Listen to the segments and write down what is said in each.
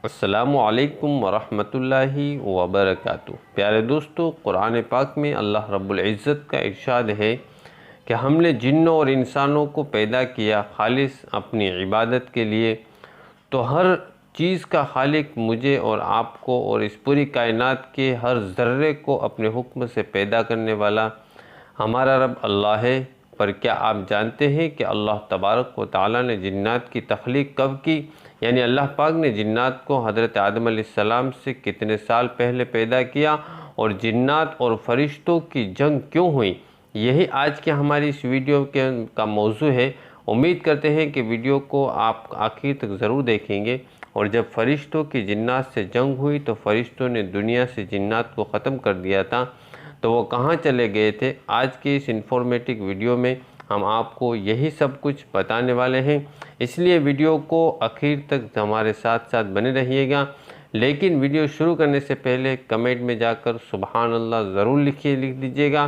अस्सलामुअलैकुम वरहमतुल्लाहि वबरकातुहू। प्यारे दोस्तों, कुरान पाक में अल्लाह रब्बुल इज़्ज़त का इरशाद है कि हमने जिन्नों और इंसानों को पैदा किया खालिस अपनी इबादत के लिए। तो हर चीज़ का खालिक मुझे और आपको और इस पूरी कायनात के हर ज़र्रे को अपने हुक्म से पैदा करने वाला हमारा रब अल्लाह है। पर क्या आप जानते हैं कि अल्लाह तबारक व तआला ने जिन्नात की तख्लीक कब की? यानी अल्लाह पाक ने जिन्नात को हज़रत आदम अलैहिस्सलाम से कितने साल पहले पैदा किया और जिन्नात और फरिश्तों की जंग क्यों हुई? यही आज के हमारी इस वीडियो का मौजू है। उम्मीद करते हैं कि वीडियो को आप आखिर तक ज़रूर देखेंगे। और जब फरिश्तों की जिन्नात से जंग हुई तो फरिश्तों ने दुनिया से जिन्नात को ख़त्म कर दिया था, तो वो कहाँ चले गए थे? आज की इस इंफॉर्मेटिव वीडियो में हम आपको यही सब कुछ बताने वाले हैं, इसलिए वीडियो को आखिर तक हमारे साथ साथ बने रहिएगा। लेकिन वीडियो शुरू करने से पहले कमेंट में जाकर सुबहान अल्लाह ज़रूर लिख दीजिएगा।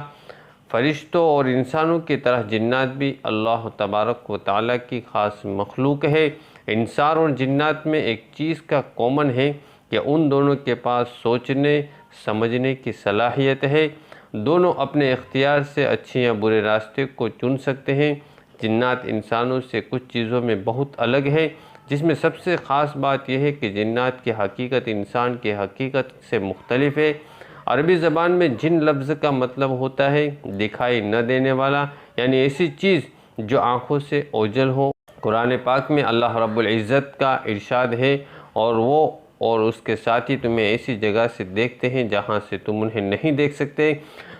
फरिश्तों और इंसानों की तरह जिन्नात भी अल्लाह तबारक व तआला की ख़ास मखलूक है। इंसान और जिन्नात में एक चीज़ का कॉमन है कि उन दोनों के पास सोचने समझने की सलाहियत है। दोनों अपने इख्तियार से अच्छे या बुरे रास्ते को चुन सकते हैं। जिन्नात इंसानों से कुछ चीज़ों में बहुत अलग है, जिसमें सबसे ख़ास बात यह है कि जिन्नात की हकीकत इंसान की हकीकत से मुख्तलिफ है। अरबी ज़बान में जिन लफ्ज़ का मतलब होता है दिखाई न देने वाला, यानी ऐसी चीज़ जो आँखों से ओझल हो। कुरान पाक में अल्लाह रब्बुल इज़्ज़त का इरशाद है और उसके साथ ही तुम्हें ऐसी जगह से देखते हैं जहाँ से तुम उन्हें नहीं देख सकते।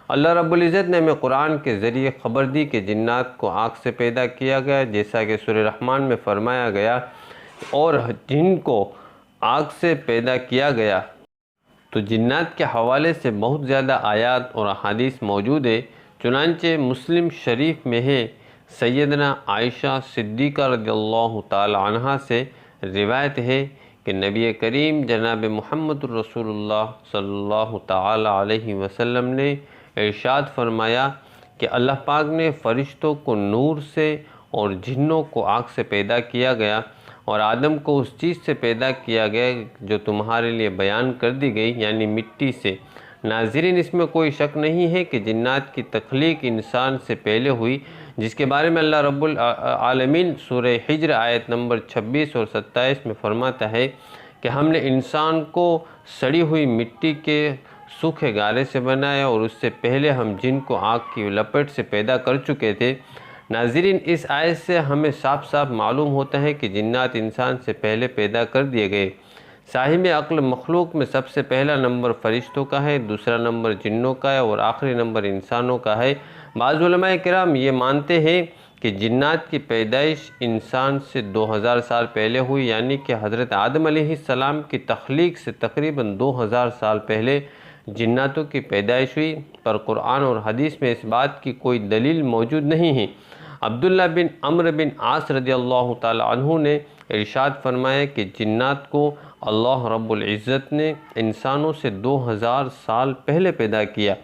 अल्लाह रब्बुल इज़्ज़त ने हमें कुरान के ज़रिए ख़बर दी कि जिन्नात को आग से पैदा किया गया, जैसा कि सूरह रहमान में फ़रमाया गया, और जिनको आग से पैदा किया गया। तो जिन्नात के हवाले से बहुत ज़्यादा आयात और अहादीस मौजूद है। चुनांचे मुस्लिम शरीफ में है, सैयदना आयशा सिद्दीक़ा रज़ियल्लाहु ताला अन्हा से रिवायत है कि नबी करीम जनाब मुहम्मद रसूलुल्लाह सल्लल्लाहु ताला अलैहि वसल्लम ने इरशाद फरमाया कि अल्लाह पाक ने फ़रिश्तों को नूर से और जिन्नों को आग से पैदा किया गया, और आदम को उस चीज़ से पैदा किया गया जो तुम्हारे लिए बयान कर दी गई, यानी मिट्टी से। नाज़रीन, इसमें कोई शक नहीं है कि जिन्नात की तख्लीक इंसान से पहले हुई, जिसके बारे में अल्लाह रब्बुल आलमीन सूरह हिज्र आयत नंबर 26 और 27 में फरमाता है कि हमने इंसान को सड़ी हुई मिट्टी के सूखे गारे से बनाया और उससे पहले हम जिन को आग की लपेट से पैदा कर चुके थे। नाज़रीन, इस आयत से हमें साफ साफ मालूम होता है कि जिन्नात इंसान से पहले पैदा कर दिए गए। साहिब अक्ल मखलूक में सबसे पहला नंबर फ़रिश्तों का है, दूसरा नंबर जिन्नों का है और आखिरी नंबर इंसानों का है। बाज़ उलमाए किराम ये मानते हैं कि जिन्नात की पैदाइश इंसान से 2000 साल पहले हुई, यानी कि हज़रत आदम अलैहिस्सलाम की तख्लीक से तकरीबन 2000 साल पहले जिन्नातों की पैदाइश हुई। पर कुरान और हदीस में इस बात की कोई दलील मौजूद नहीं है। अब्दुल्ला बिन अम्र बिन आस रज़ियल्लाहु ताला अन्हु ने इरशाद फरमाया कि जिन्नात को अल्लाह रब्बुल इज़्ज़त ने इंसानों से 2000 साल पहले पैदा किया।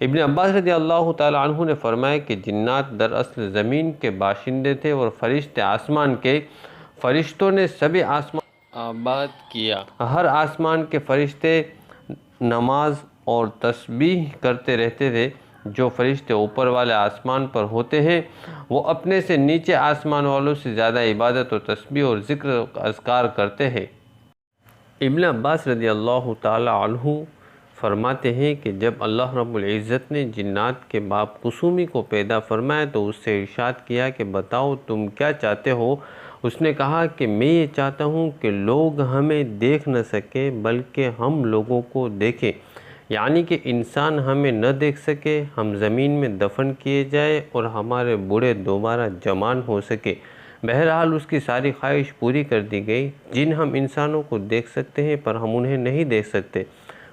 इब्न अब्बास रज़ियल्लाहु ताला अन्हु ने फरमाया कि जिन्नात दरअसल ज़मीन के बाशिंदे थे और फरिश्ते आसमान के। फरिश्तों ने सभी आसमान आबाद किया। हर आसमान के फरिश्ते नमाज और तस्बीह करते रहते थे। जो फरिश्ते ऊपर वाले आसमान पर होते हैं वो अपने से नीचे आसमान वालों से ज़्यादा इबादत और तस्बीह और ज़िक्र अज़कार करते हैं। इब्न अब्बास रज़ियल्लाहु ताला अन्हु फरमाते हैं कि जब अल्लाह रब्बुल इज़्ज़त ने जिन्नात के बाप कुसूमी को पैदा फरमाया तो उससे इरशाद किया कि बताओ तुम क्या चाहते हो। उसने कहा कि मैं ये चाहता हूँ कि लोग हमें देख न सके बल्कि हम लोगों को देखें, यानी कि इंसान हमें न देख सके, हम ज़मीन में दफन किए जाए और हमारे बूढ़े दोबारा जवान हो सके। बहरहाल उसकी सारी ख्वाहिश पूरी कर दी गई। जिन हम इंसानों को देख सकते हैं पर हम उन्हें नहीं देख सकते,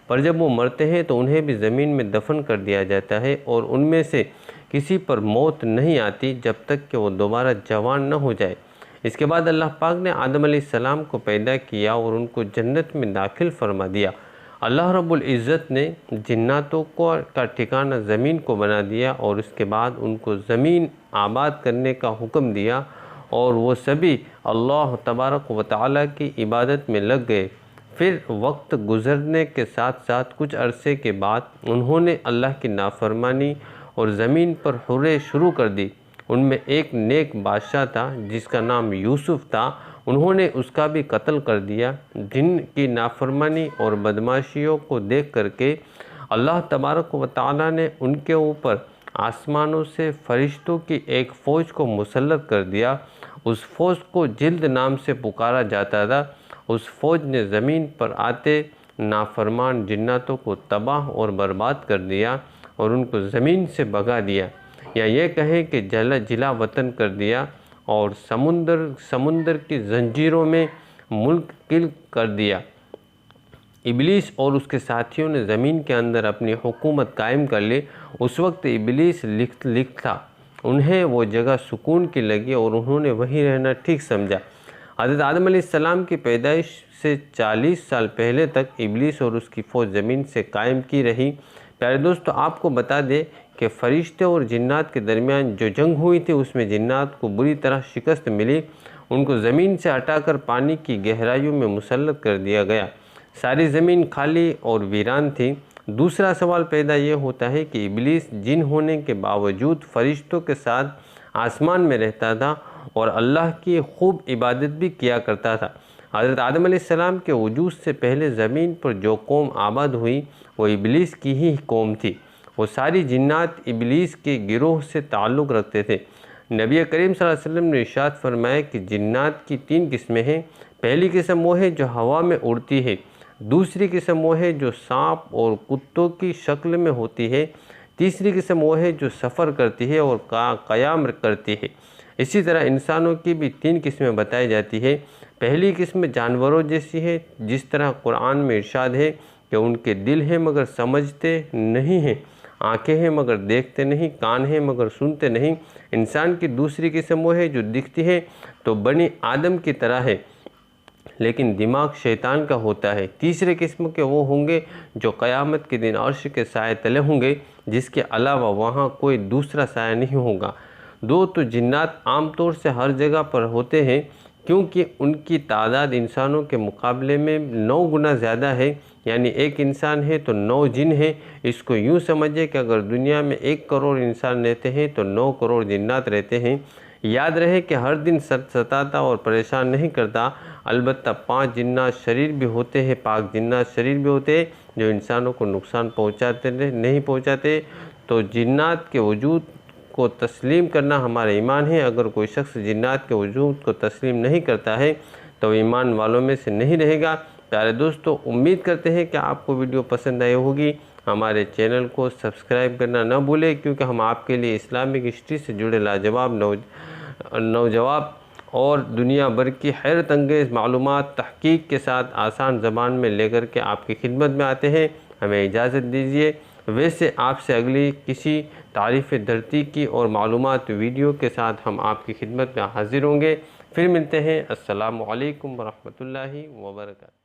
पर जब वो मरते हैं तो उन्हें भी ज़मीन में दफन कर दिया जाता है और उनमें से किसी पर मौत नहीं आती जब तक कि वो दोबारा जवान न हो जाए। इसके बाद अल्लाह पाक ने आदम अलैहिस्सलाम को पैदा किया और उनको जन्नत में दाखिल फरमा दिया। अल्लाह रब्बुल इज़्ज़त ने जिन्नातों का ठिकाना ज़मीन को बना दिया और उसके बाद उनको ज़मीन आबाद करने का हुक्म दिया और वो सभी अल्लाह तबारक व तआला की इबादत में लग गए। फिर वक्त गुज़रने के साथ साथ कुछ अरसे के बाद उन्होंने अल्लाह की नाफरमानी और ज़मीन पर हुर्रे शुरू कर दी। उनमें एक नेक बादशाह था जिसका नाम यूसुफ था, उन्होंने उसका भी कत्ल कर दिया। जिनकी नाफरमानी और बदमाशियों को देख करके अल्लाह तबारक व तआला ने उनके ऊपर आसमानों से फरिश्तों की एक फ़ौज को मुसल्लत कर दिया। उस फ़ौज को जिल्द नाम से पुकारा जाता था। उस फ़ौज ने ज़मीन पर आते नाफरमान जिन्नातों को तबाह और बर्बाद कर दिया और उनको ज़मीन से भगा दिया, या ये कहें कि जिला वतन कर दिया और समुंदर की जंजीरों में मुल्किल कर दिया। इबलीस और उसके साथियों ने ज़मीन के अंदर अपनी हुकूमत कायम कर ली। उस वक्त इबलीस लिख था, उन्हें वो जगह सुकून की लगी और उन्होंने वहीं रहना ठीक समझा। हज़रत आदम अलैहिस्सलाम की पैदाइश से 40 साल पहले तक इबलीस और उसकी फ़ौज ज़मीन से कायम की रही। प्यारे दोस्तों, आपको बता दें कि फ़रिश्ते और जिन्नात के दरमियान जो जंग हुई थी उसमें जिन्नात को बुरी तरह शिकस्त मिली। उनको ज़मीन से हटाकर पानी की गहराइयों में मुसल्लत कर दिया गया। सारी ज़मीन खाली और वीरान थी। दूसरा सवाल पैदा ये होता है कि इबलीस जिन होने के बावजूद फ़रिश्तों के साथ आसमान में रहता था और अल्लाह की खूब इबादत भी किया करता था। हज़रत आदम अलैहिस्सलाम के वजूद से पहले ज़मीन पर जो कौम आबाद हुई वो इबलीस की ही कौम थी। वो सारी जिन्नात इबलीस के गिरोह से ताल्लुक़ रखते थे। नबी करीम सल्लल्लाहु अलैहि वसल्लम ने इरशाद फरमाया कि जिन्नात की 3 किस्में हैं। पहली किस्म वो है जो हवा में उड़ती है, दूसरी किस्म वो है जो सांप और कुत्तों की शक्ल में होती है, तीसरी किस्म वो है जो सफ़र करती है और क़याम करती है। इसी तरह इंसानों की भी 3 किस्में बताई जाती है। पहली किस्म जानवरों जैसी है, जिस तरह कुरान में इरशाद है कि उनके दिल हैं मगर समझते नहीं हैं, आँखें हैं मगर देखते नहीं, कान हैं मगर सुनते नहीं। इंसान की दूसरी किस्म वो है जो दिखती है तो बनी आदम की तरह है लेकिन दिमाग शैतान का होता है। तीसरे किस्म के वो होंगे जो क़यामत के दिन अर्श के साए तले होंगे, जिसके अलावा वहाँ कोई दूसरा साया नहीं होगा। तो जिन्नात आमतौर से हर जगह पर होते हैं क्योंकि उनकी तादाद इंसानों के मुकाबले में 9 गुना ज़्यादा है, यानी एक इंसान है तो 9 जिन हैं। इसको यूँ समझिए कि अगर दुनिया में 1 करोड़ इंसान रहते हैं तो 9 करोड़ जिन्नात रहते हैं। याद रहे कि हर दिन सताता और परेशान नहीं करता, अलबत्ता 5 जिन्नात शरीर भी होते हैं, पाक जिन्नात शरीर भी होते हैं जो इंसानों को नुकसान पहुँचाते नहीं पहुँचाते। तो जिन्नात के वजूद को तस्लीम करना हमारा ईमान है। अगर कोई शख्स जिन्नात के वजूद को तस्लीम नहीं करता है तो ईमान वालों में से नहीं रहेगा। प्यारे दोस्तों, उम्मीद करते हैं कि आपको वीडियो पसंद आई होगी। हमारे चैनल को सब्सक्राइब करना न भूलें क्योंकि हम आपके लिए इस्लामिक हिस्ट्री से जुड़े लाजवाब नौजवाब और दुनिया भर की हैरत अंगेज़ मालूमात तहकीक के साथ आसान ज़बान में लेकर के आपकी खिदमत में आते हैं। हमें इजाज़त दीजिए। वैसे आपसे अगली किसी तारीफ़ धरती की और मालूमात वीडियो के साथ हम आपकी खिदमत में हाज़िर होंगे। फिर मिलते हैं। अस्सलामु अलैकुम वरहमतुल्लाहि वबरकातुहू।